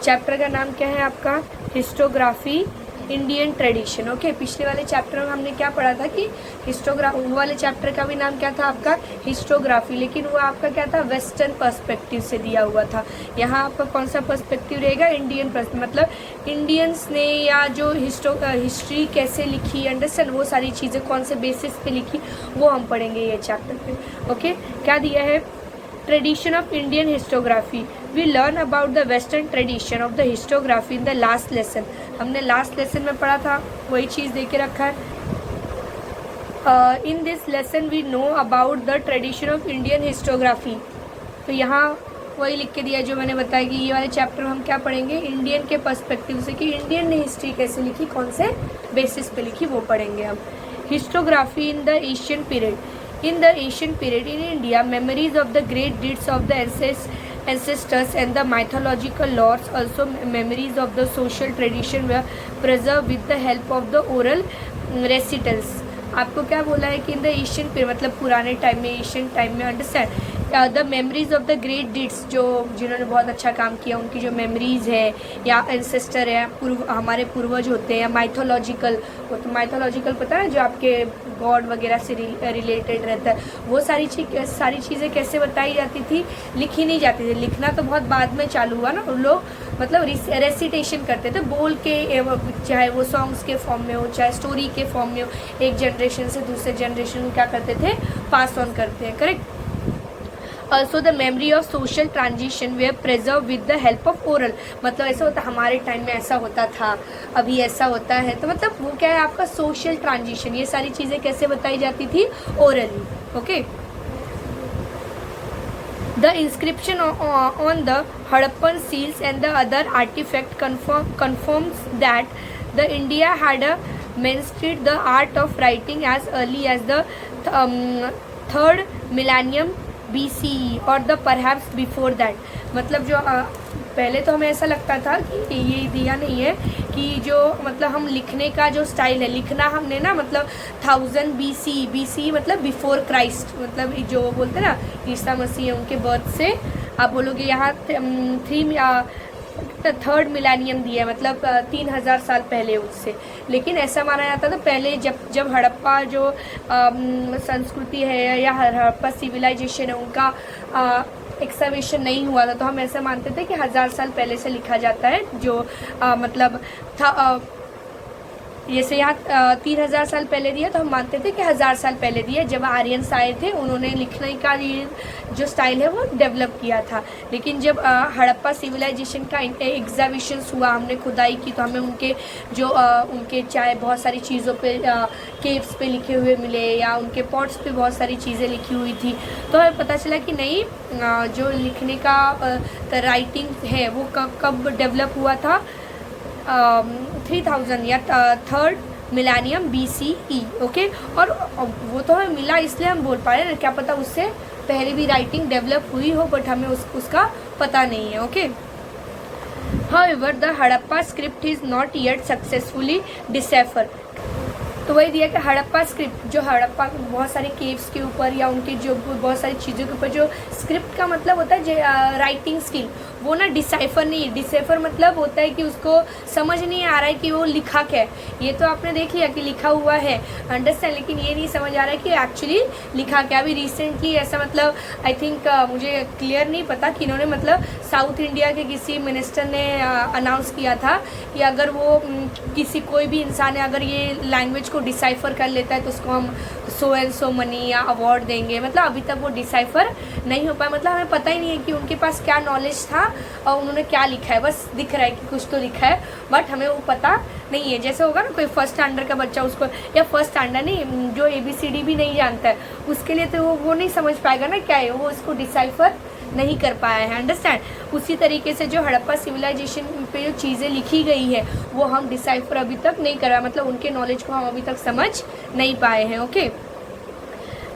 Chapter का नाम क्या है आपका? Historiography Indian tradition. ओके, पिछले वाले चैप्टर में हमने क्या पढ़ा था कि हिस्टोग्राफी वाले चैप्टर का भी नाम क्या था आपका? हिस्टोग्राफी, लेकिन वो आपका क्या था? वेस्टर्न पर्सपेक्टिव से दिया हुआ था। यहाँ आपका कौन सा पर्सपेक्टिव रहेगा? इंडियन पर्सपेक्टिव, मतलब इंडियंस ने या जो हिस्ट्री कैसे लिखी, अंडरस्टैंड, वो सारी चीज़ें कौन से बेसिस पे लिखी वो हम पढ़ेंगे ये चैप्टर पे। ओके, क्या दिया है? Tradition of Indian historiography. We learn about the western tradition of the historiography in the last lesson. हमने लास्ट लेसन में पढ़ा था, वही चीज़ दे के रखा है। In this lesson we know about the tradition of Indian historiography. तो यहाँ वही लिख के दिया जो मैंने बताया कि ये वाले चैप्टर में हम क्या पढ़ेंगे? इंडियन के पर्सपेक्टिव से कि इंडियन ने हिस्ट्री कैसे लिखी, कौन से बेसिस पे लिखी, वो पढ़ेंगे हम। Historiography in the Asian period. In the ancient period in India, memories of the great deeds of the ancestors and the mythological lores, also memories of the social tradition were preserved with the help of the oral recitals. आपको क्या बोला है कि in the Asian period मतलब पुराने time में, Asian time में, understand the memories of the great deeds, जो जिन्होंने बहुत अच्छा काम किया उनकी जो मेमोरीज है या एंसेस्टर है, हमारे पूर्वज होते हैं, या माइथोलॉजिकल, वो तो माइथोलॉजिकल पता है जो आपके गॉड वगैरह से रिलेटेड रहता है, वो सारी चीज़ें कैसे बताई जाती थी? लिखी नहीं जाती थी। लिखना तो बहुत बाद में चालू हुआ ना, उन लोग मतलब रेसिटेशन करते थे, बोल के, चाहे वो सॉन्ग्स के फॉर्म में हो, चाहे स्टोरी के फॉर्म में हो, एक जनरेशन से दूसरे जनरेशन में क्या करते थे? पास ऑन करते हैं, correct. Also the memory of social transition were preserved with the help of oral, मतलब ऐसा होता हमारे टाइम में ऐसा होता था, अभी ऐसा होता है, तो मतलब वो क्या है आपका? Social transition. ये सारी चीज़ें कैसे बताई जाती थी? Orally. Okay, the inscription on the Harappan seals and the other artifact confirms that the India had mastered the art of writing as early as the third millennium BCE और the perhaps before that. मतलब जो पहले तो हमें ऐसा लगता था कि ये दिया नहीं है कि जो मतलब हम लिखने का जो स्टाइल है, लिखना हमने ना मतलब 1000 BC मतलब बिफोर क्राइस्ट, मतलब जो बोलते हैं ना ईसा मसीह उनके बर्थ से, आप बोलोगे यहाँ थर्ड मिलेनियम दिया है, मतलब 3000 साल पहले उससे। लेकिन ऐसा माना जाता था पहले जब हड़प्पा जो संस्कृति है या हड़प्पा सिविलाइजेशन है उनका एक्सकवेशन नहीं हुआ था, तो हम ऐसा मानते थे कि 1000 साल पहले से लिखा जाता है, जो मतलब था जैसे यहाँ 3000 साल पहले दिया, तो हम मानते थे कि 1000 साल पहले दिया। जब आर्यंस आए थे उन्होंने लिखने का जो स्टाइल है वो डेवलप किया था। लेकिन जब हड़प्पा सिविलाइजेशन का एग्जाबिशंस हुआ, हमने खुदाई की, तो हमें उनके चाहे बहुत सारी चीज़ों पे केव्स पे लिखे हुए मिले या उनके पॉट्स पे बहुत सारी चीज़ें लिखी हुई थी, तो हमें पता चला कि नहीं, जो लिखने का राइटिंग है वो कब डेवलप हुआ था? 3000 या थर्ड मिलेनियम BCE। ओके, और वो तो हमें मिला इसलिए हम बोल पा रहे हैं, क्या पता उससे पहले भी राइटिंग डेवलप हुई हो, बट हमें उसका पता नहीं है। Okay, However, the Harappa script is not yet successfully deciphered। तो वही दिया कि हड़प्पा स्क्रिप्ट, जो हड़प्पा बहुत सारे केव्स के ऊपर या उनके जो बहुत सारी चीज़ों के ऊपर जो स्क्रिप्ट का मतलब होता है राइटिंग स्किल, वो ना डिसाइफर नहीं है। डिसाइफर मतलब होता है कि उसको समझ नहीं आ रहा है कि वो लिखा क्या है। ये तो आपने देख लिया कि लिखा हुआ है, अंडरस्टैंड, लेकिन ये नहीं समझ आ रहा है कि एक्चुअली लिखा क्या। अभी रिसेंटली ऐसा मतलब आई थिंक मुझे क्लियर नहीं पता कि इन्होंने मतलब साउथ इंडिया के किसी मिनिस्टर ने अनाउंस किया था कि अगर वो किसी कोई भी इंसान है अगर ये लैंग्वेज को डिसाइफर कर लेता है तो उसको हम सो एंड सो मनी या अवार्ड देंगे। मतलब अभी तक वो डिसाइफर नहीं हो पाया, मतलब हमें पता ही नहीं है कि उनके पास क्या नॉलेज था और उन्होंने क्या लिखा है। बस दिख रहा है कि कुछ तो लिखा है, बट हमें वो पता नहीं है। जैसे होगा ना कोई फर्स्ट स्टैंडर्ड का बच्चा, उसको या फर्स्ट स्टैंडर्ड नहीं, जो ABCD भी नहीं जानता है, उसके लिए तो वो नहीं समझ पाएगा ना क्या है, वो उसको डिसाइफर नहीं कर पाया है, अंडरस्टैंड। उसी तरीके से जो हड़प्पा सिविलाइजेशन पे जो चीज़ें लिखी गई है वो हम डिसाइफर अभी तक नहीं कर पाए, मतलब उनके नॉलेज को हम अभी तक समझ नहीं पाए हैं। Okay,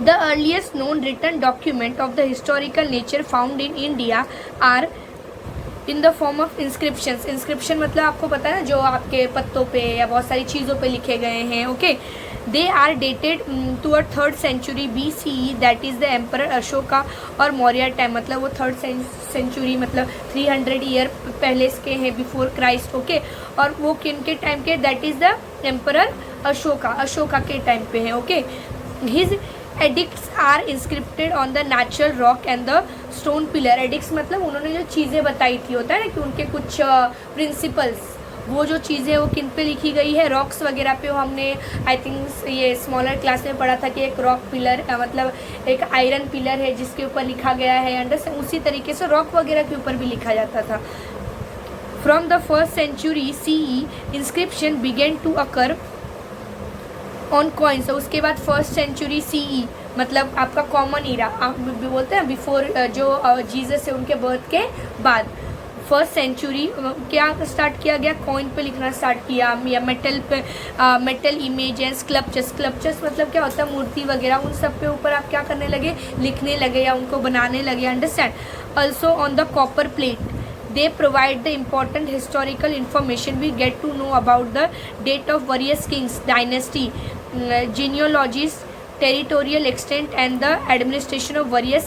the earliest known written document of the historical nature found in India are in the form of inscriptions. Inscription मतलब आपको पता है ना, जो आपके पत्तों पे या बहुत सारी चीज़ों पे लिखे गए हैं। Okay, they are dated to 3rd century BCE, that is the emperor Ashoka और मौर्य टाइम, मतलब वो 3rd century मतलब 300 ईयर पहले के हैं, बिफोर क्राइस्ट। ओके, और वो किन के टाइम के, that is the emperor Ashoka के टाइम पे है। Okay, his edicts are inscribed on the natural rock and the stone pillar. Edicts मतलब उन्होंने जो चीज़ें बताई थी, होता है ना कि उनके कुछ प्रिंसिपल्स, वो जो चीज़ें वो किन पे लिखी गई है, रॉक्स वगैरह पे। हमने आई थिंक ये स्मॉलर क्लास में पढ़ा था कि एक रॉक पिलर मतलब एक आयरन पिलर है जिसके ऊपर लिखा गया है, अंडरस्टैंड। उसी तरीके से रॉक वगैरह के ऊपर भी लिखा जाता था। From the 1st century CE inscription began to occur on coins. उसके बाद 1st century CE मतलब आपका कॉमन ईरा, आप भी बोलते हैं बिफोर जो जीसस है उनके बर्थ के बाद 1st century क्या स्टार्ट किया गया, कॉइन पे लिखना स्टार्ट किया, या मेटल पे मेटल इमेजेस, स्कल्पचर्स मतलब क्या होता है, मूर्ति वगैरह, उन सब पे ऊपर आप क्या करने लगे, लिखने लगे या उनको बनाने लगे, understand. Also on the copper plate they provide the important historical information. We get to know about the date of various kings, dynasty, genealogies, territorial extent and the administration of various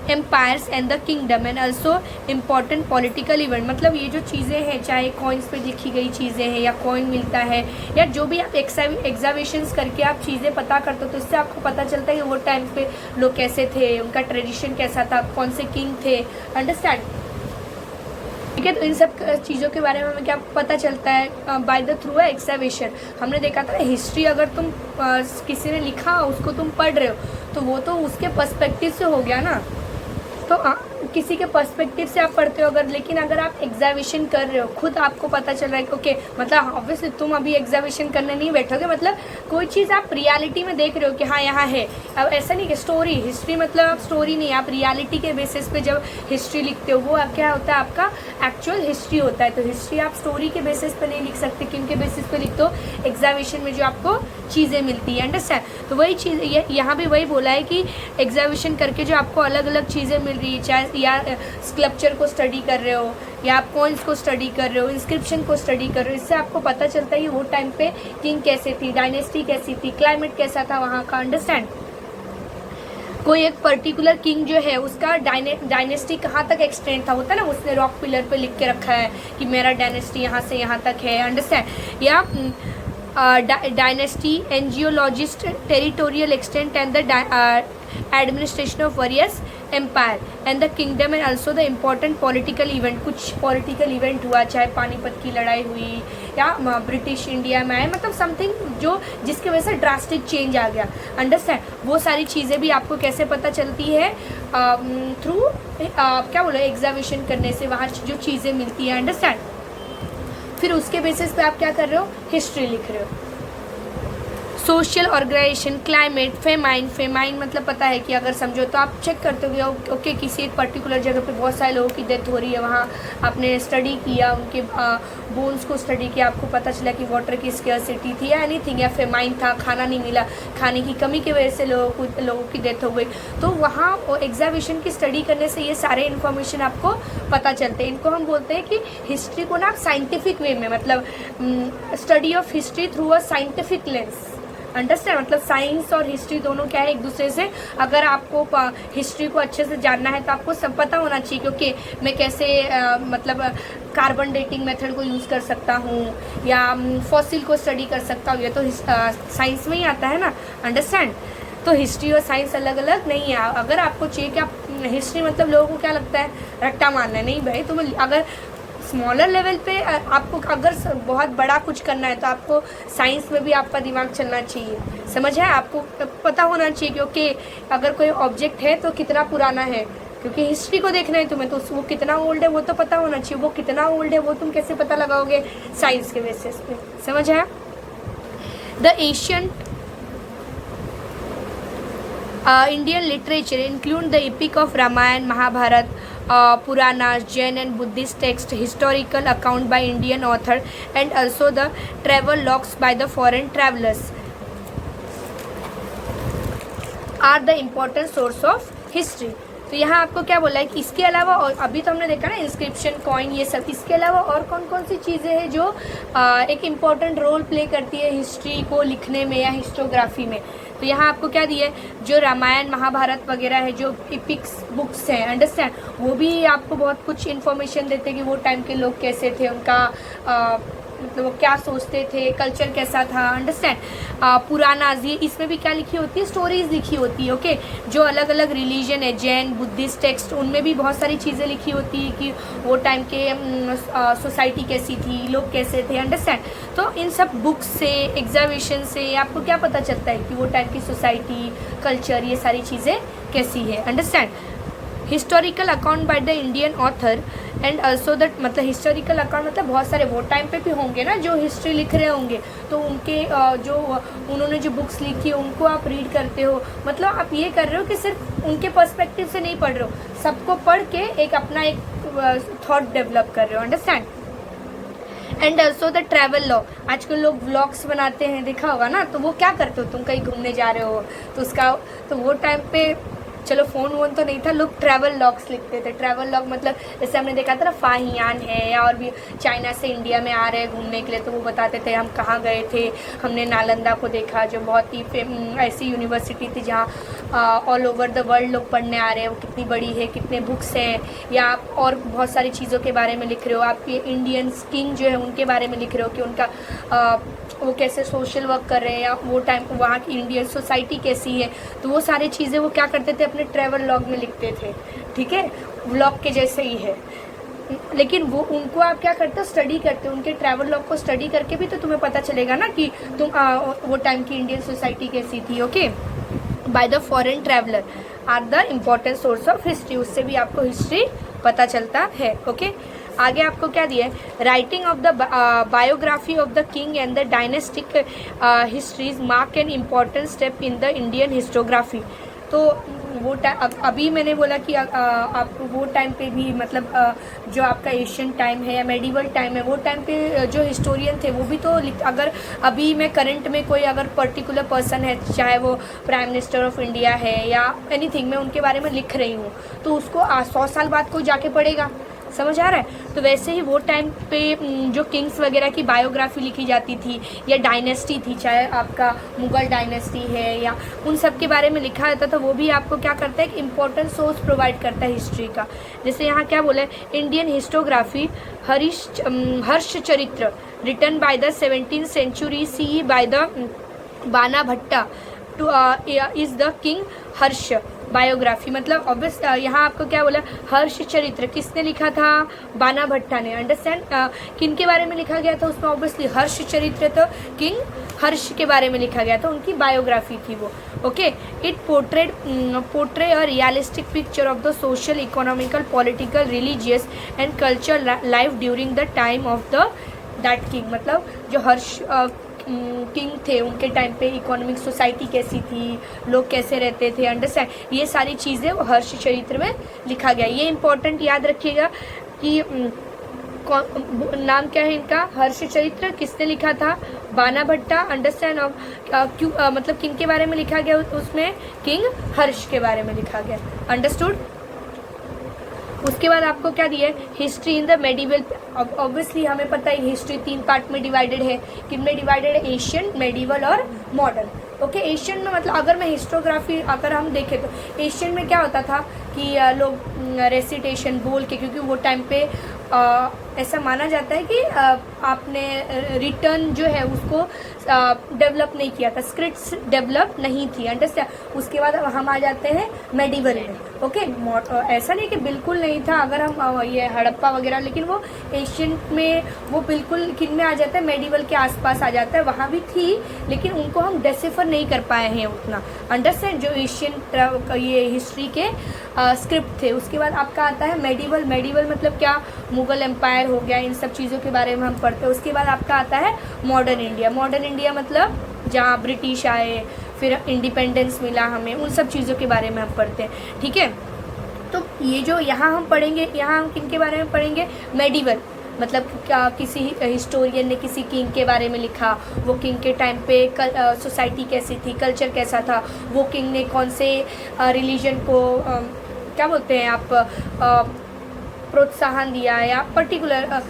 empires and the kingdom, and also important political event। मतलब ये जो चीज़ें हैं, चाहे coins पे लिखी गई चीज़ें हैं या कॉइन मिलता है या जो भी आप एग्जाबिशंस करके आप चीज़ें पता करते हो, तो इससे आपको पता चलता है कि वो टाइम पे लोग कैसे थे, उनका ट्रेडिशन कैसा था, कौन से किंग थे, अंडरस्टैंड। ठीक है, तो इन सब चीज़ों के बारे में हमें क्या पता चलता है, बाय द थ्रू एग्जाबिशन। हमने देखा था हिस्ट्री, अगर तुम किसी ने लिखा उसको तुम पढ़ रहे हो तो वो तो उसके पर्सपेक्टिव से हो गया ना, तो किसी के पर्सपेक्टिव से आप पढ़ते हो अगर, लेकिन अगर आप एग्जाबिशन कर रहे हो, खुद आपको पता चल रहा है कि ओके, मतलब ऑब्वियसली तुम अभी एग्जाबिशन करने नहीं बैठोगे, मतलब कोई चीज़ आप रियलिटी में देख रहे हो कि हाँ यहाँ है। अब ऐसा नहीं कि स्टोरी, हिस्ट्री मतलब आप स्टोरी नहीं, आप रियलिटी के बेसिस पे जब हिस्ट्री लिखते हो वो क्या होता है, आपका एक्चुअल हिस्ट्री होता है। तो हिस्ट्री आप स्टोरी के बेसिस पे नहीं लिख सकते, किन के बेसिस पे लिखते हो, एग्जाबिशन में जो आपको चीज़ें मिलती है, अंडरस्टैंड। तो वही चीज़ यहाँ भी वही बोला है कि एग्जाबिशन करके जो आपको अलग अलग चीज़ें मिल रही है, चाहे या स्कल्पचर को स्टडी कर रहे हो या आप कॉइन्स को स्टडी कर रहे हो, इंस्क्रिप्शन को स्टडी कर रहे हो, इससे आपको पता चलता है कि वो टाइम पे किंग कैसे थी, डायनेस्टी कैसी थी, क्लाइमेट कैसा था वहाँ का, अंडरस्टैंड। कोई एक पर्टिकुलर किंग जो है उसका डायनेस्टी कहाँ तक एक्सटेंड था, होता है ना, उसने रॉक पिलर पे लिख के रखा है कि मेरा डायनेस्टी यहाँ से यहाँ तक है, अंडरस्टैंड। या dynasty, angiologist, territorial extent and the administration of various empire and the kingdom and also the important political event. कुछ पॉलिटिकल इवेंट हुआ, चाहे पानीपत की लड़ाई हुई या ब्रिटिश इंडिया में आए, मतलब समथिंग जो जिसकी वजह से ड्रास्टिक चेंज आ गया, अंडरस्टैंड। वो सारी चीज़ें भी आपको कैसे पता चलती है, थ्रू क्या बोलो, एग्जाबिशन करने से वहाँ जो चीज़ें मिलती हैं, अंडरस्टैंड। फिर उसके बेसिस पे आप क्या कर रहे हो, हिस्ट्री लिख रहे हो। सोशल ऑर्गेनाइजेशन, क्लाइमेट, फेमाइन मतलब पता है कि अगर समझो तो आप चेक करते हो ओके किसी एक पर्टिकुलर जगह पे बहुत सारे लोगों की डेथ हो रही है, वहाँ आपने स्टडी किया, उनके बोन्स को स्टडी किया, आपको पता चला कि वाटर की स्केर्सिटी थी या एनीथिंग, या फेमाइन था, खाना नहीं मिला, खाने की कमी की वजह से लोगों की डेथ हो गई। तो वहाँ एग्जाबिशन की स्टडी करने से ये सारे इन्फॉर्मेशन आपको पता चलते हैं। इनको हम बोलते हैं कि हिस्ट्री को ना साइंटिफिक वे में, मतलब study of history through a scientific lens, understand. मतलब साइंस और हिस्ट्री दोनों क्या है, एक दूसरे से, अगर आपको हिस्ट्री को अच्छे से जानना है तो आपको सब पता होना चाहिए क्योंकि मैं कैसे मतलब कार्बन डेटिंग मेथड को यूज़ कर सकता हूँ या फॉसिल को स्टडी कर सकता हूँ, ये तो साइंस में ही आता है ना, अंडरस्टैंड। तो हिस्ट्री और साइंस अलग अलग नहीं है। अगर आपको चाहिए कि आप हिस्ट्री मतलब लोगों को क्या लगता है रट्टा मारना है, नहीं भाई, तुम अगर स्मॉलर लेवल पे आपको अगर बहुत बड़ा कुछ करना है तो आपको साइंस में भी आपका दिमाग चलना चाहिए, समझ है, आपको पता होना चाहिए क्योंकि अगर कोई ऑब्जेक्ट है तो कितना पुराना है, क्योंकि हिस्ट्री को देखना है तुम्हें, तो वो कितना ओल्ड है वो तो पता होना चाहिए। वो कितना ओल्ड है वो तुम कैसे पता लगाओगे, साइंस के बेसिस पे, समझ है। The ancient Indian literature include the epic of Ramayana, Mahabharata, Puranas, Jain and Buddhist text, historical account by Indian author, and also the travel logs by the foreign travelers are the important source of history. तो यहाँ आपको क्या बोला है कि इसके अलावा, और अभी तो हमने देखा ना इंस्क्रिप्शन, कॉइन, ये सब, इसके अलावा और कौन कौन सी चीज़ें हैं जो एक इम्पॉर्टेंट रोल प्ले करती है हिस्ट्री को लिखने में या हिस्टोग्राफी में। तो यहाँ आपको क्या दिया है, जो रामायण महाभारत वगैरह है, जो इपिक्स बुक्स हैं, अंडरस्टैंड, वो भी आपको बहुत कुछ इन्फॉर्मेशन देते हैं कि वो टाइम के लोग कैसे थे, उनका मतलब वो क्या सोचते थे, कल्चर कैसा था, अंडरस्टैंड। पुरानाज, ये इसमें भी क्या लिखी होती है, स्टोरीज लिखी होती है, ओके। जो अलग अलग रिलीजन है, जैन, बुद्धिस्ट टेक्स्ट, उनमें भी बहुत सारी चीज़ें लिखी होती है कि वो टाइम के सोसाइटी कैसी थी, लोग कैसे थे, अंडरस्टैंड। तो इन सब बुक्स से, एग्जामिनेशन से आपको क्या पता चलता है कि वो टाइम की सोसाइटी, कल्चर, ये सारी चीज़ें कैसी है, understand. Historical account by the Indian author and also that, मतलब हिस्टोरिकल अकाउंट मतलब बहुत सारे वो टाइम पे भी होंगे ना जो हिस्ट्री लिख रहे होंगे, तो उनके जो उन्होंने जो बुक्स लिखी है उनको आप रीड करते हो, मतलब आप ये कर रहे हो कि सिर्फ उनके पर्सपेक्टिव से नहीं पढ़ रहे हो, सबको पढ़ के एक अपना एक थॉट डेवलप कर रहे हो, understand. And also the travel law, आजकल लोग व्लॉग्स बनाते हैं, देखा होगा ना, तो वो क्या करते हो, तुम कहीं घूमने जा रहे हो तो उसका, तो वो टाइम पे चलो फ़ोन वोन तो नहीं था, लोग ट्रैवल लॉग्स लिखते थे। ट्रैवल लॉग मतलब जैसे हमने देखा था ना फाहियान है, या और भी चाइना से इंडिया में आ रहे हैं घूमने के लिए, तो वो बताते थे हम कहाँ गए थे, हमने नालंदा को देखा, जो बहुत ही ऐसी यूनिवर्सिटी थी जहाँ ऑल ओवर द वर्ल्ड लोग पढ़ने आ रहे हैं, वो कितनी बड़ी है, कितने बुक्स हैं, या आप और बहुत सारी चीज़ों के बारे में लिख रहे हो, आपके इंडियन किंग जो है उनके बारे में लिख रहे हो कि उनका वो कैसे सोशल वर्क कर रहे हैं, या वो टाइम वहाँ की इंडियन सोसाइटी कैसी है, तो वो सारी चीज़ें वो क्या करते थे, अपने ट्रैवल लॉग में लिखते थे, ठीक है, व्लॉग के जैसे ही है। लेकिन वो उनको आप क्या करते हो, स्टडी करते हो, उनके ट्रैवल लॉग को स्टडी करके भी तो तुम्हें पता चलेगा ना कि तुम वो टाइम की इंडियन सोसाइटी कैसी थी, okay. By the foreign traveller are the important source of history, उससे भी आपको हिस्ट्री पता चलता है, ओके। आगे आपको क्या दिया है, writing of the biography of the king and the dynastic histories mark an important step in the Indian historiography. तो वो अभी मैंने बोला कि आपको वो टाइम पे भी, मतलब जो आपका एशियन टाइम है या मेडिवल टाइम है, वो टाइम पे जो हिस्टोरियन थे वो भी तो अगर अभी मैं करंट में कोई अगर पर्टिकुलर पर्सन है, चाहे वो प्राइम मिनिस्टर ऑफ इंडिया है या एनीथिंग, मैं उनके बारे में लिख रही हूँ, तो उसको 100 साल बाद कोई जाके पढ़ेगा, समझ आ रहा है। तो वैसे ही वो टाइम पे जो किंग्स वगैरह की बायोग्राफी लिखी जाती थी, या डायनेस्टी थी, चाहे आपका मुगल डायनेस्टी है, या उन सब के बारे में लिखा जाता था, वो भी आपको क्या करता है, एक इम्पोर्टेंट सोर्स प्रोवाइड करता है हिस्ट्री का। जैसे यहाँ क्या बोला है, Indian historiography Harsha Charita written by the 17th century CE by the Bana Bhatta to is the king Harsha biography, मतलब ऑब्वियस यहाँ आपको क्या बोला, हर्ष चरित्र किसने लिखा था, बाना भट्टा ने, अंडरस्टैंड। किन के बारे में लिखा गया था उसमें, ऑब्वियसली हर्ष चरित्र, तो किंग हर्ष के बारे में लिखा गया था, उनकी बायोग्राफी थी वो, okay. It portray a realistic picture of the social, economical, political, religious and culture life during the time of the that king, मतलब जो हर्ष किंग थे उनके टाइम पे इकोनॉमिक सोसाइटी कैसी थी, लोग कैसे रहते थे, अंडरस्टैंड, ये सारी चीज़ें हर्ष चरित्र में लिखा गया। ये इंपॉर्टेंट याद रखिएगा कि नाम क्या है इनका, हर्ष चरित्र, किसने लिखा था, बाना भट्टा, अंडरस्टैंड। और क्यों मतलब किन के बारे में लिखा गया, उसमें किंग हर्ष के बारे में लिखा गया, अंडरस्टूड। उसके बाद आपको क्या दिया है, history in the medieval, obviously हमें पता है हिस्ट्री 3 पार्ट में डिवाइडेड है, किन में डिवाइडेड है, एशियन, मेडिवल और मॉडर्न, ओके। एशियन में मतलब अगर मैं हिस्टोग्राफी अगर हम देखें तो एशियन में क्या होता था कि लोग रेसिटेशन बोल के, क्योंकि वो टाइम पे ऐसा माना जाता है कि आपने रिटर्न जो है उसको डेवलप नहीं किया था, स्क्रिप्ट्स डेवलप नहीं थी, अंडरस्टैंड। उसके बाद हम आ जाते हैं मेडिवल में, ओके। ऐसा नहीं कि बिल्कुल नहीं था, अगर हम ये हड़प्पा वगैरह, लेकिन वो एशियन में वो बिल्कुल किन में आ जाता है, मेडिवल के आसपास आ जाता है, वहाँ भी थी, लेकिन उनको हम डेसिफर नहीं कर पाए हैं उतना, अंडरस्टैंड, जो एशियन ये हिस्ट्री के स्क्रिप्ट थे। उसके बाद आपका आता है मेडिवल, मेडिवल मतलब क्या, मुगल एम्पायर हो गया, इन सब चीज़ों के बारे में हम पढ़ते हैं। उसके बाद आपका आता है मॉडर्न इंडिया, मॉडर्न इंडिया मतलब जहाँ ब्रिटिश आए, फिर इंडिपेंडेंस मिला हमें, उन सब चीज़ों के बारे में हम पढ़ते हैं, ठीक है। तो ये जो यहाँ हम पढ़ेंगे, यहाँ हम किन के बारे में पढ़ेंगे, मेडिवल मतलब क्या, किसी हिस्टोरियन ने किसी किंग के बारे में लिखा, वो किंग के टाइम पे सोसाइटी कैसी थी, कल्चर कैसा था, वो किंग ने कौन से रिलीजन को क्या बोलते हैं आप, प्रोत्साहन दिया या पर्टिकुलर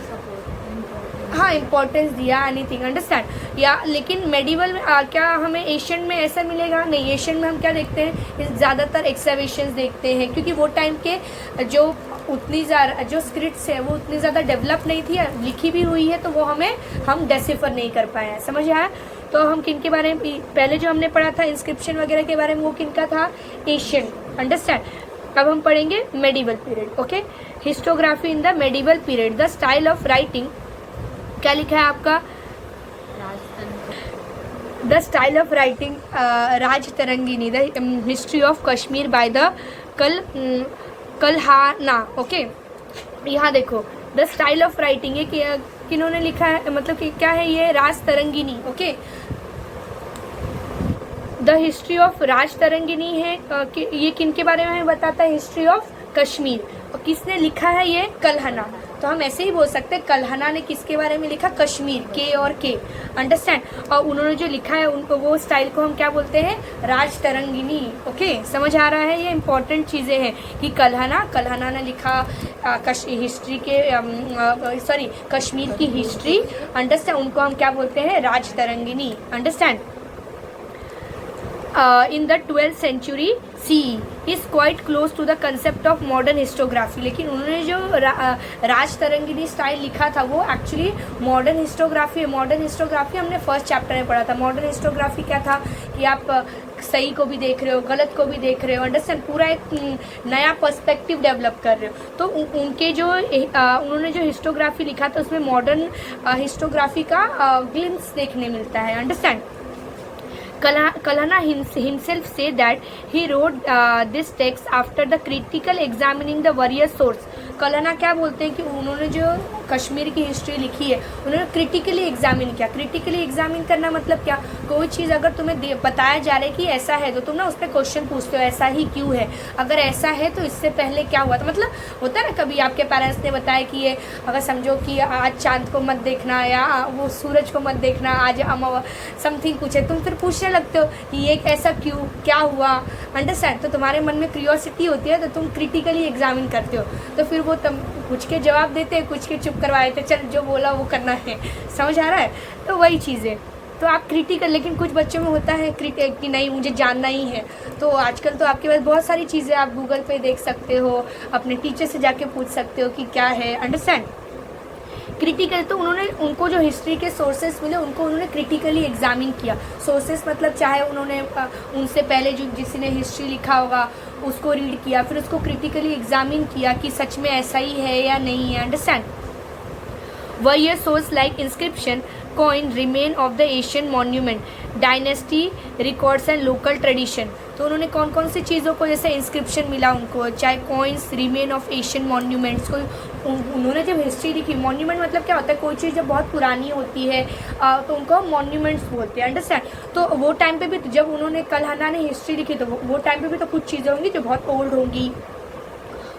हाँ इम्पोर्टेंस दिया, एनीथिंग, अंडरस्टैंड। या लेकिन मेडिवल में क्या हमें एशियन में ऐसा मिलेगा? नहीं, एशियन में हम क्या देखते हैं, ज़्यादातर एक्सकवेशंस देखते हैं, क्योंकि वो टाइम के जो उतनी ज़्यादा जो स्क्रिप्ट्स है वो उतनी ज़्यादा डेवलप नहीं थी, लिखी भी हुई है तो वो हम डेसिफर नहीं कर पाए हैं, समझ आया। तो हम किन के बारे में पहले जो हमने पढ़ा था इंस्क्रिप्शन वगैरह के बारे में, वो किन का था? Asian, understand. अब हम पढ़ेंगे medieval period, okay. Historiography in the medieval period, the style of writing, क्या लिखा है आपका? The style of writing Rajatarangini, the history of Kashmir by the Kalhana, okay. यहाँ देखो द स्टाइल ऑफ राइटिंग, ये किन्होंने लिखा है, मतलब कि क्या है ये? Rajatarangini, okay. The history of Rajatarangini है कि ये किन के बारे में बताता है? History of Kashmir. और किसने लिखा है ये? कल्हना। तो हम ऐसे ही बोल सकते हैं कल्हना ने किसके बारे में लिखा? कश्मीर, के और के, अंडरस्टैंड। और उन्होंने जो लिखा है उनको वो स्टाइल को हम क्या बोलते हैं? राजतरंगिनी, ओके। समझ आ रहा है? ये इंपॉर्टेंट चीज़ें हैं कि कल्हना ने लिखा हिस्ट्री के सॉरी कश्मीर की हिस्ट्री, अंडरस्टैंड। उनको हम क्या बोलते हैं? Rajatarangini, understand. in the 12th century CE is quite close to the concept of modern historiography। लेकिन उन्होंने जो राजतरंगिनी स्टाइल लिखा था वो एक्चुअली मॉडर्न हिस्टोग्राफी है। मॉडर्न हिस्टोग्राफी हमने फर्स्ट चैप्टर में पढ़ा था। मॉडर्न हिस्टोग्राफी क्या था कि आप सही को भी देख रहे हो, गलत को भी देख रहे हो, अंडरस्टैंड, पूरा एक नया पर्सपेक्टिव डेवलप कर रहे हो। तो उनके जो उन्होंने जो हिस्टोग्राफी लिखा था उसमें मॉडर्न हिस्टोग्राफी का ग्लिम्स देखने मिलता है, understand. Kalhana himself said that he wrote this text after the critical examining the various source। Kalhana क्या बोलते हैं कि उन्होंने जो कश्मीर की हिस्ट्री लिखी है उन्होंने क्रिटिकली एग्जामिन किया। क्रिटिकली एग्जामिन करना मतलब क्या? कोई चीज़ अगर तुम्हें बताया जा रहा है कि ऐसा है तो तुम ना उस पर क्वेश्चन पूछते हो, ऐसा ही क्यों है, अगर ऐसा है तो इससे पहले क्या हुआ था। मतलब होता है ना कभी आपके पेरेंट्स ने बताया कि ये अगर समझो कि आज चांद को मत देखना या वो सूरज को मत देखना, आज समथिंग कुछ है, तुम फिर पूछने लगते हो कि ये ऐसा क्यों, क्या हुआ, अंडरस्टैंड। तो तुम्हारे मन में क्यूरियोसिटी होती है तो तुम क्रिटिकली एग्जामिन करते हो। तो फिर वो तुम कुछ के जवाब देते हैं, कुछ के चुप करवा देते, चल जो बोला वो करना है, समझ आ रहा है। तो वही चीज़ है। तो आप क्रिटिकल, लेकिन कुछ बच्चों में होता है कि नहीं मुझे जानना ही है। तो आजकल तो आपके पास बहुत सारी चीज़ें आप गूगल पे देख सकते हो, अपने टीचर से जाके पूछ सकते हो कि क्या है, अंडरस्टैंड। क्रिटिकल तो उनको जो हिस्ट्री के सोर्सेस मिले उनको उन्होंने क्रिटिकली एग्जामिन किया। सोर्सेस मतलब चाहे उन्होंने उनसे पहले जो किसी ने हिस्ट्री लिखा होगा उसको रीड किया, फिर उसको क्रिटिकली एग्जामिन किया कि सच में ऐसा ही है या नहीं है, understand. Various sources like inscription, coin, remain of the Asian monument, dynasty records and local tradition। तो उन्होंने कौन कौन सी चीज़ों को, जैसे इंस्क्रिप्शन मिला उनको, चाहे coins, remain of Asian monuments को, उन्होंने जब हिस्ट्री लिखी, मॉन्यूमेंट मतलब क्या होता है? कोई चीज़ जब बहुत पुरानी होती है तो उनको मॉन्यूमेंट्स बोलते हैं, अंडरस्टैंड। तो वो टाइम पे भी जब उन्होंने कल्हना ने हिस्ट्री लिखी तो वो टाइम पे भी तो कुछ चीज़ें होंगी जो बहुत ओल्ड होंगी,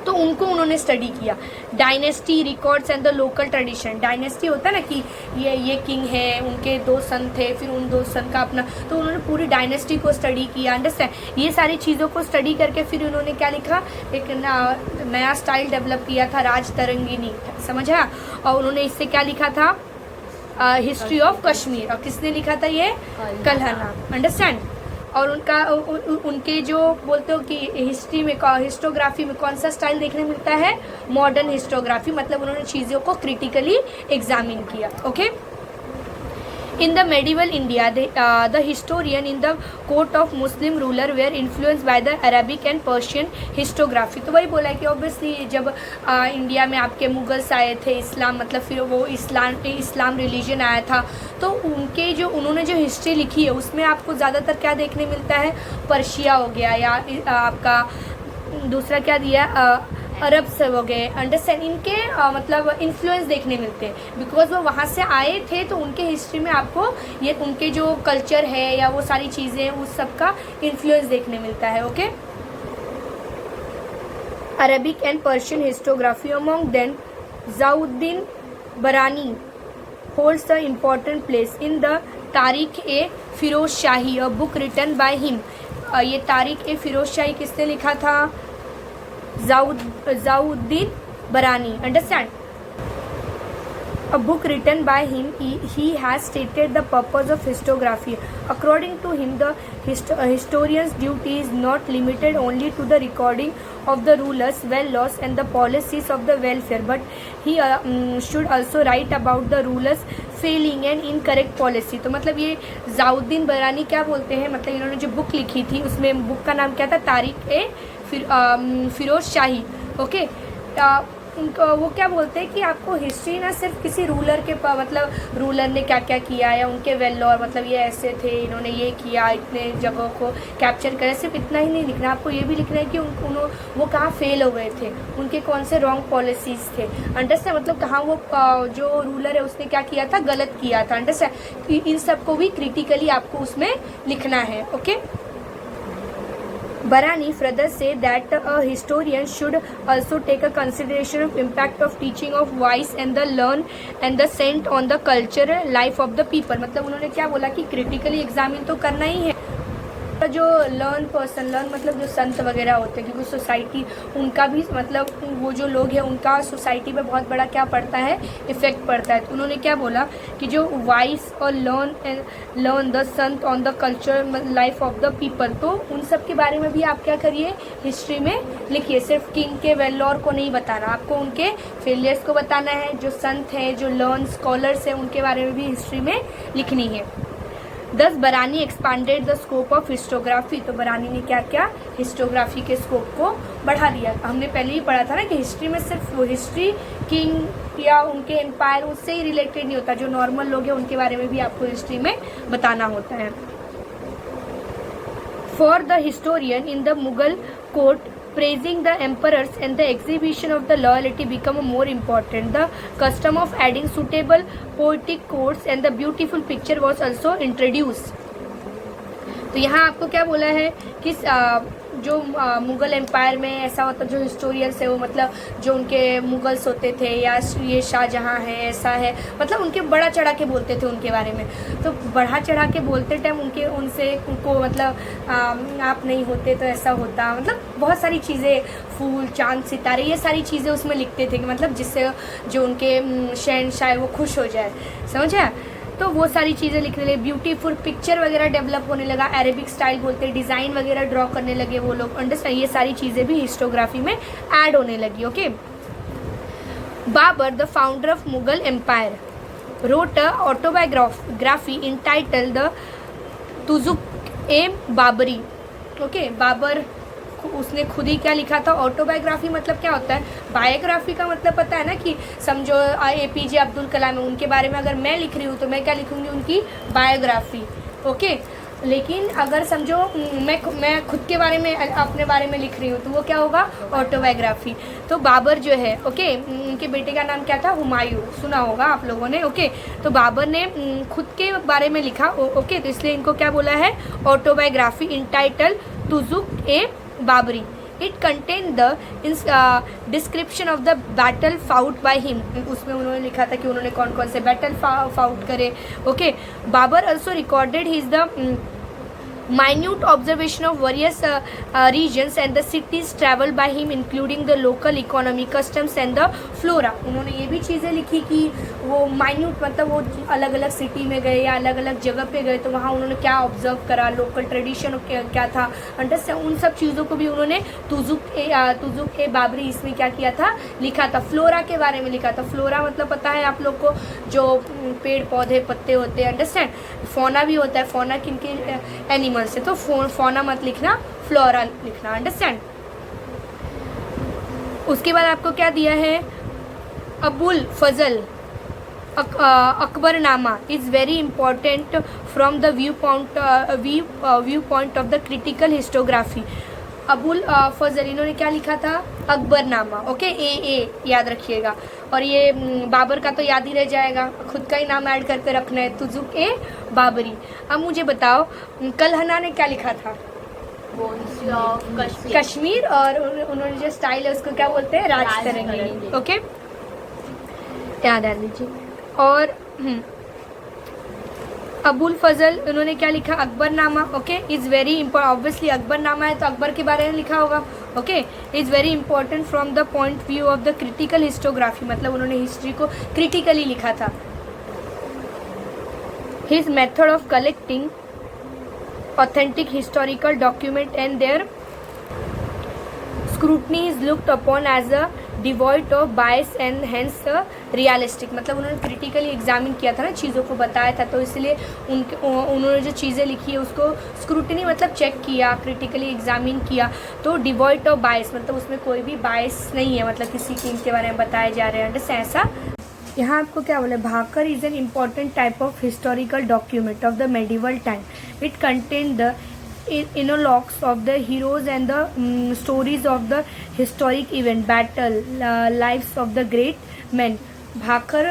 तो उनको उन्होंने स्टडी किया। Dynasty records and the local tradition, dynasty होता है ना कि ये किंग है, उनके 2 सन थे, फिर उन 2 सन का अपना, तो उन्होंने पूरी डायनेस्टी को स्टडी किया, अंडरस्टैंड। ये सारी चीज़ों को स्टडी करके फिर उन्होंने क्या लिखा? एक नया स्टाइल डेवलप किया था, राजतरंगिनी, समझा। और उन्होंने इससे क्या लिखा था? History of Kashmir. और किसने लिखा था ये? कल्हना, अंडरस्टैंड। और उनके जो बोलते हो कि हिस्ट्री में, हिस्टोग्राफी में कौन सा स्टाइल देखने मिलता है? मॉडर्न हिस्टोग्राफी, मतलब उन्होंने चीज़ों को क्रिटिकली एग्जामिन किया, okay. In the medieval India, the historian in the court of Muslim ruler were influenced by the Arabic and Persian historiography। तो वही बोला है कि ऑब्वियसली जब इंडिया में आपके मुगल्स आए थे, इस्लाम मतलब फिर वो इस्लाम रिलीजन आया था, तो उन्होंने जो हिस्ट्री लिखी है उसमें आपको ज़्यादातर क्या देखने मिलता है? पर्शिया हो गया, या आपका दूसरा क्या दिया? अरब से हो गए, अंडरस्टैंड। इनके मतलब इन्फ्लुएंस देखने मिलते हैं, बिकॉज वो वहाँ से आए थे, तो उनके हिस्ट्री में आपको ये उनके जो कल्चर है या वो सारी चीज़ें उस सब का इन्फ्लुएंस देखने मिलता है, okay. Arabic and Persian histography, among them Ziauddin Barani holds the important place in the Tarikh e Firoz Shahi, a book written by him. ये तारीख ए फिरोज शाही किसने लिखा था? Zawuddin Barani. Understand? A book written by him, he has stated the purpose of historiography. According to him, the historian's duty is not limited only to the recording of the rulers' well-laws and the policies of the welfare, but he should also write about the rulers' failing and incorrect policy. तो मतलब ये जाउद्दीन बरानी क्या बोलते हैं, मतलब इन्होंने जो बुक लिखी थी उसमें बुक का नाम क्या था, तारीख ए फिरोज शाही. ओके, उनको वो क्या बोलते हैं कि आपको हिस्ट्री ना सिर्फ किसी रूलर के मतलब रूलर ने क्या क्या किया या उनके वेल और मतलब ये ऐसे थे, इन्होंने ये किया, इतने जगहों को कैप्चर करा, सिर्फ इतना ही नहीं लिखना, आपको ये भी लिखना है कि वो कहाँ फेल हो गए थे, उनके कौन से रॉन्ग पॉलिसीज़ थे. अंडरस्टैंड? मतलब कहाँ वो जो रूलर है उसने क्या किया था, गलत किया था. अंडरस्टैंड? इन सबको भी क्रिटिकली आपको उसमें लिखना है. Okay. Barani further said that a historian should also take a consideration of impact of teaching of wise and the learned and the saint on the cultural life of the people. मतलब उन्होंने क्या बोला कि critically examine तो करना ही है. जो learn person, learn मतलब जो संत वगैरह होते हैं, क्योंकि सोसाइटी उनका भी मतलब वो जो लोग हैं उनका सोसाइटी पे बहुत बड़ा क्या पड़ता है, इफेक्ट पड़ता है. तो उन्होंने क्या बोला कि जो वाइस और learn the Sant on the culture life of the people, तो उन सब के बारे में भी आप क्या करिए, हिस्ट्री में लिखिए. सिर्फ किंग के वेल्लोर को नहीं बताना, आपको उनके फेलियर्स को बताना है. जो संत हैं, जो लर्न स्कॉलर्स हैं, उनके बारे में भी हिस्ट्री में लिखनी है. दस बरानी expanded the scope of historiography. तो बरानी ने क्या किया, हिस्टोग्राफी के स्कोप को बढ़ा दिया. हमने पहले ही पढ़ा था ना कि हिस्ट्री में सिर्फ वो हिस्ट्री किंग या उनके एम्पायर उससे ही रिलेटेड नहीं होता, जो नॉर्मल लोग हैं उनके बारे में भी आपको हिस्ट्री में बताना होता है. For the historian in the Mughal court, praising the emperors and the exhibition of the loyalty become more important. The custom of adding suitable poetic quotes and the beautiful picture was also introduced. तो यहाँ आपको क्या बोला है कि जो Mughal empire में ऐसा होता, जो हिस्टोरियंस है वो मतलब जो उनके मुग़ल्स होते थे या ये शाहजहाँ है, ऐसा है, मतलब उनके बड़ा चढ़ा के बोलते थे उनके बारे में. तो बढ़ा चढ़ा के बोलते टाइम उनको मतलब आप नहीं होते तो ऐसा होता, मतलब बहुत सारी चीज़ें, फूल, चांद, सितारे, ये सारी चीज़ें उसमें लिखते थे कि मतलब जिससे जो उनके शहंशाह है वो खुश हो जाए. समझा? तो वो सारी चीज़ें लिखने लगे. ब्यूटीफुल पिक्चर वगैरह डेवलप होने लगा, अरेबिक स्टाइल बोलते हैं, डिज़ाइन वगैरह ड्रॉ करने लगे वो लोग. अंडरस्टैंड? ये सारी चीज़ें भी हिस्टोग्राफी में ऐड होने लगी. Okay. Babur, the founder of Mughal empire, wrote a autobiography entitled The Tuzuk-e-Babri. Okay. Babur उसने खुद ही क्या लिखा था, ऑटोबायोग्राफी. मतलब क्या होता है, बायोग्राफी का मतलब पता है ना कि समझो APJ अब्दुल कलाम है, उनके बारे में अगर मैं लिख रही हूँ तो मैं क्या लिखूँगी, उनकी बायोग्राफी. ओके. लेकिन अगर समझो मैं खुद के बारे में, अपने बारे में लिख रही हूँ तो वो क्या होगा, ऑटोबायोग्राफी. तो बाबर जो है, ओके, उनके बेटे का नाम क्या था, हुमायूं, सुना होगा आप लोगों ने. ओके. तो बाबर ने खुद के बारे में लिखा. ओके. तो इसलिए इनको क्या बोला है, autobiography entitled Tuzuk e Babri. It contained the description of the battle fought by him. उसमें उन्होंने लिखा था कि उन्होंने कौन कौन से बैटल फाउट करे. Okay. Babur also recorded his the minute observation of various regions and the cities traveled by him, including the local economy, customs and the flora. उन्होंने ये भी चीज़ें लिखी कि वो माइन्यूट मतलब वो अलग अलग सिटी में गए या अलग अलग जगह पे गए तो वहाँ उन्होंने क्या ऑब्जर्व करा, लोकल ट्रेडिशन क्या था, अंडरस्टैंड, उन सब चीज़ों को भी उन्होंने तुजुक-ए-बाबरी इसमें क्या किया था, लिखा था. फ्लोरा के बारे में लिखा था. फ्लोरा मतलब पता है आप लोग को, जो पेड़ पौधे पत्ते होते हैं. अंडरस्टैंड? फौना भी होता है. फौना किनके एनिमल से, तो फौना मत लिखना, फ्लोरा लिखना. अंडरस्टैंड? उसके बाद आपको क्या दिया है, Abul Fazal Akbarnama is very important from the view point of the critical histography. Abul Fazal इन्होंने क्या लिखा था, अकबरनामा. ओके. ए याद रखिएगा. और ये बाबर का तो याद ही रह जाएगा, खुद का ही नाम ऐड करके रखना है, तुजुक-ए-बाबरी. अब मुझे बताओ, कलहना ने क्या लिखा था, कश्मीर, और उन्होंने जो स्टाइल है उसको क्या बोलते हैं, राज तरंगी. ओके. याद लीजिए. और अबुल फजल उन्होंने क्या लिखा, Akbarnama. Okay. Is very important. Obviously Akbarnama है तो अकबर के बारे में लिखा होगा. Okay, is very important from the point view of the critical historiography, मतलब उन्होंने हिस्ट्री को क्रिटिकली लिखा था. His method of collecting authentic historical document and their scrutiny is looked upon as a devoid of bias and hence realistic, मतलब उन्होंने critically examine किया था ना, चीज़ों को बताया था, तो इसलिए उन्होंने जो चीज़ें लिखी है उसको स्क्रूटनी मतलब चेक किया, क्रिटिकली एग्जामिन किया, तो डिवॉइड ऑफ बायस मतलब उसमें कोई भी बायस नहीं है, मतलब किसी किंग के बारे में बताए जा रहे हैं ऐसा. यहाँ आपको क्या बोले, Bakhar is an important type of historical document of the medieval time. It contain the analogues of the heroes and the stories of the historic event, battle, lives of the great men. Bakhar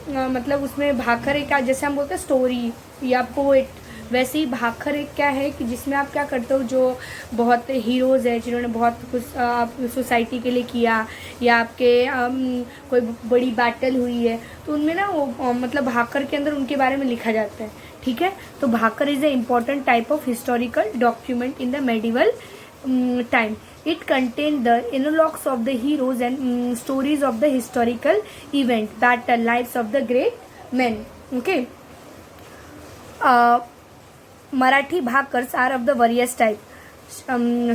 मतलब उसमें भाकर एक जैसे हम बोलते हैं story या poet, वैसे ही भाकर एक क्या है कि जिसमें आप क्या करते हो, जो बहुत हीरोज़ है जिन्होंने बहुत कुछ सोसाइटी के लिए किया, या आपके कोई बड़ी बैटल हुई है, तो उनमें ना वो मतलब भाकर के अंदर उनके बारे में लिखा जाता है. ठीक है, तो bakhar is a important type of historical document in the medieval time. It contain the analogs of the heroes and stories of the historical event, battle, lives of the great man. Okay, Marathi bakhars are of the various type.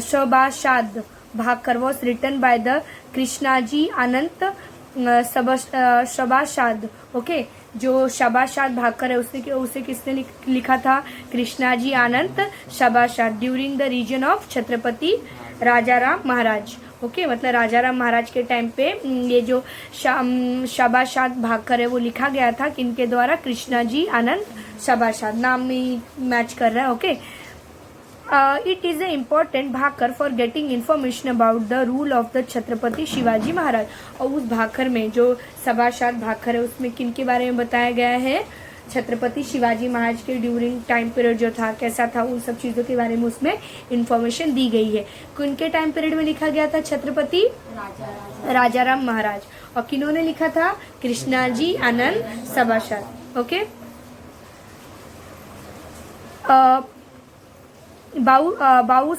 Sabhasad bakhar was written by the Krishnaji Anant Sabhasad. Okay, जो शबाशाद भाकर है उसे किसने लिखा था, Krishnaji Anand Sabhasad, during the region of Chhatrapati Rajaram Maharaj. Okay, मतलब राजाराम महाराज के time पे ये जो शबाशाद भाकर है वो लिखा गया था किनके द्वारा, कृष्णाजी आनंद शबाशाद. नाम में ही मैच कर रहा है. Okay, it is an important bakhar for getting information about the rule of the Chhatrapati Shivaji Maharaj. और उस भाकर में जो सभाशाद भाकर है उसमें किन के बारे में बताया गया है, छत्रपति शिवाजी महाराज के ड्यूरिंग टाइम पीरियड जो था कैसा था, उन सब चीज़ों के बारे में उसमें इंफॉर्मेशन दी गई है. किनके टाइम पीरियड में लिखा गया था, छत्रपति राजाराम महाराज. और किन्होंने लिखा था, कृष्णाजी आनंद सभाशाद. ओके, बाऊ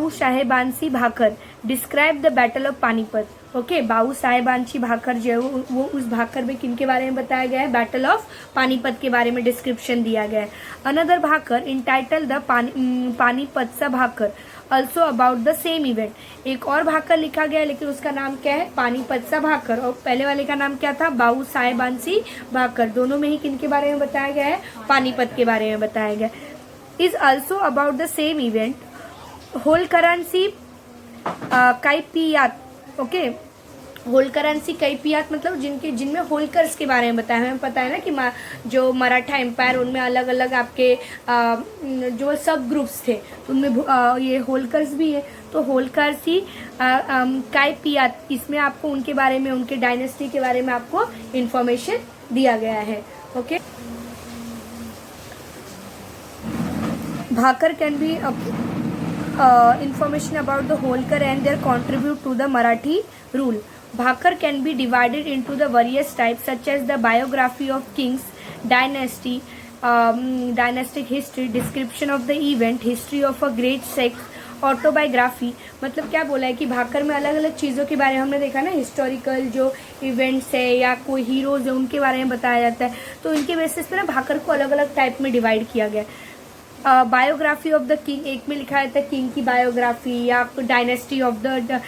साहेबांसी bakhar describe the battle of Panipat. Okay, Bhau साहेबांची भाकर जो है वो उस भाकर में किन के बारे में बताया गया है, बैटल ऑफ पानीपत के बारे में डिस्क्रिप्शन दिया गया है. Another bakhar entitled the Panipat सा bakhar also about the same event. एक और भाकर लिखा गया है लेकिन उसका नाम क्या है, पानीपत सा भाकर. और पहले वाले का नाम क्या था, बाऊ साहेबांसी भाकर. दोनों में ही किन के बारे में बताया गया है, पानीपत के बारे में बताया गया. is also about the same event. होलकरांसी कैपियात. ओके, होलकरांसी कैपियात मतलब जिनमें होलकर्स के बारे में बताया. हमें पता है ना कि जो मराठा एम्पायर उनमें अलग अलग आपके जो सब ग्रुप्स थे, उनमें ये होलकर्स भी है. तो होलकरांसी कैपियात, इसमें आपको उनके बारे में, उनके डायनेस्टी के बारे में आपको इंफॉर्मेशन दिया गया है. Okay, Bakhar can be information about the Holkar and their contribute to the Marathi rule. Bhakar can be divided into the various types such as the biography of kings, dynasty, dynastic history, description of the event, history of a great sect, autobiography. मतलब क्या बोला है कि भाकर में अलग अलग चीज़ों के बारे में हमने देखा ना, हिस्टोरिकल जो इवेंट्स है या कोई हीरोज है उनके बारे में बताया जाता है. तो इनके बेसिस पे ना भाकर को अलग अलग टाइप में डिवाइड किया गया. बायोग्राफी ऑफ द किंग, एक में लिखा रहता है किंग की बायोग्राफी, या dynasty of the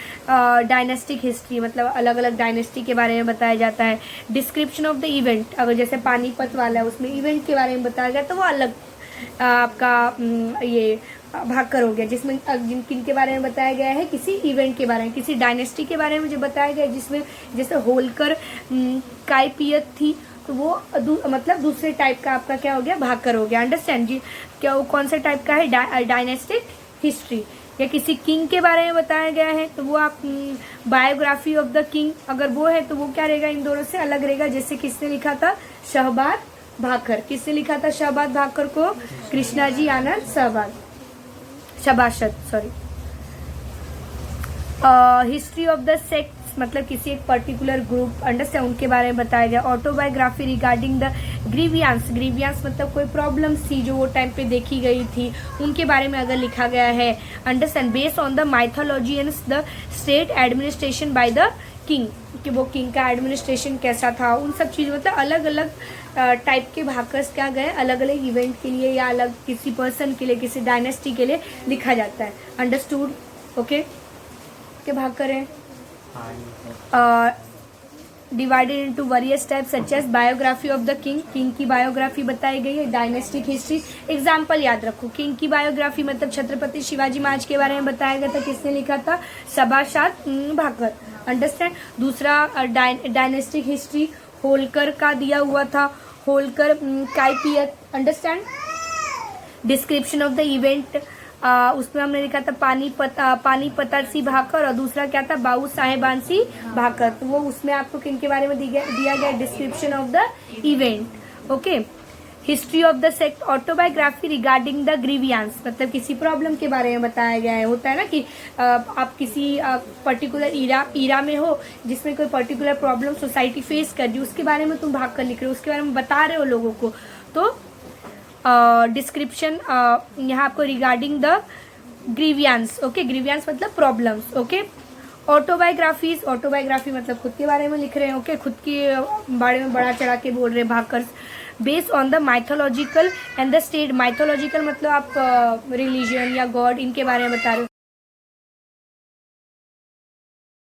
dynastic history, मतलब अलग अलग डायनेस्टी के बारे में बताया जाता है. डिस्क्रिप्शन ऑफ द इवेंट, अगर जैसे पानीपत वाला है उसमें इवेंट के बारे में बताया गया तो वो अलग आपका ये भाकर हो गया, जिसमें किन के बारे में बताया गया है, किसी इवेंट के बारे में, किसी डायनेस्टी के बारे में जो बताया गया, जिसमें जैसे होलकर कैपियत थी तो वो मतलब दूसरे टाइप का आपका क्या हो गया, भाकर हो गया. अंडरस्टैंड जी, क्या वो कौन से टाइप का है, डायनेस्टिक हिस्ट्री. या किसी किंग के बारे में बताया गया है तो वो आप बायोग्राफी ऑफ द किंग, अगर वो है तो वो क्या रहेगा, इन दोनों से अलग रहेगा. जैसे किसने लिखा था, शहबाद भाकर. किसने लिखा था शहबाद भाकर को, Krishnaji Anand Sabhasad. Sorry. History of the sects groups मतलब किसी एक पर्टिकुलर ग्रुप, अंडरस्टैंड, उनके बारे में बताया गया। Autobiography regarding the grievance, grievance मतलब कोई प्रॉब्लम्स थी जो वो टाइम पे देखी गई थी, उनके बारे में अगर लिखा गया है, understand. Based on the mythology and the state administration by the king, कि वो किंग का एडमिनिस्ट्रेशन कैसा था, उन सब चीज़ मतलब अलग अलग टाइप के भाकर्स क्या गए अलग अलग इवेंट के लिए या अलग किसी पर्सन के लिए, किसी डायनेस्टी के लिए लिखा जाता है। अंडरस्टूड? ओके, के भाकर हैं divided into various types such as biography of the king, king की बायोग्राफी बताई गई है। डायनेस्टिक हिस्ट्री, एग्जाम्पल याद रखो, किंग की बायोग्राफी मतलब छत्रपति शिवाजी महाराज के बारे में बताया गया था, किसने लिखा था? सभासद भाकर, अंडरस्टैंड। दूसरा डायनेस्टिक हिस्ट्री होलकर का दिया हुआ था, Holkar Kaifiyat, understand. Description of the event, उसमें हमने लिखा था पानीपतरसी भाकर, और दूसरा क्या था? बाऊ साहेबानसी भाकर। तो वो उसमें आपको किन के बारे में दिया गया? Description of the event. Okay, history of the sect, autobiography regarding the grievance मतलब किसी प्रॉब्लम के बारे में बताया गया है। होता है ना कि आप किसी पर्टिकुलर ईरा में हो जिसमें कोई पर्टिकुलर प्रॉब्लम सोसाइटी फेस कर रही है, उसके बारे में तुम भाग कर लिख रहे हो, उसके बारे में बता रहे हो लोगों को। तो डिस्क्रिप्शन यहाँ आपको regarding the grievance, okay, grievance मतलब प्रॉब्लम्स, ओके। ऑटोबायोग्राफीज, ऑटोबायोग्राफी मतलब खुद के बारे में लिख रहे हैं, ओके, खुद के बारे में बड़ा चढ़ा के बोल रहे हैं bakhars. Based on the mythological and the state, mythological मतलब आप रिलीजन या गॉड इनके बारे में बता रहे हो।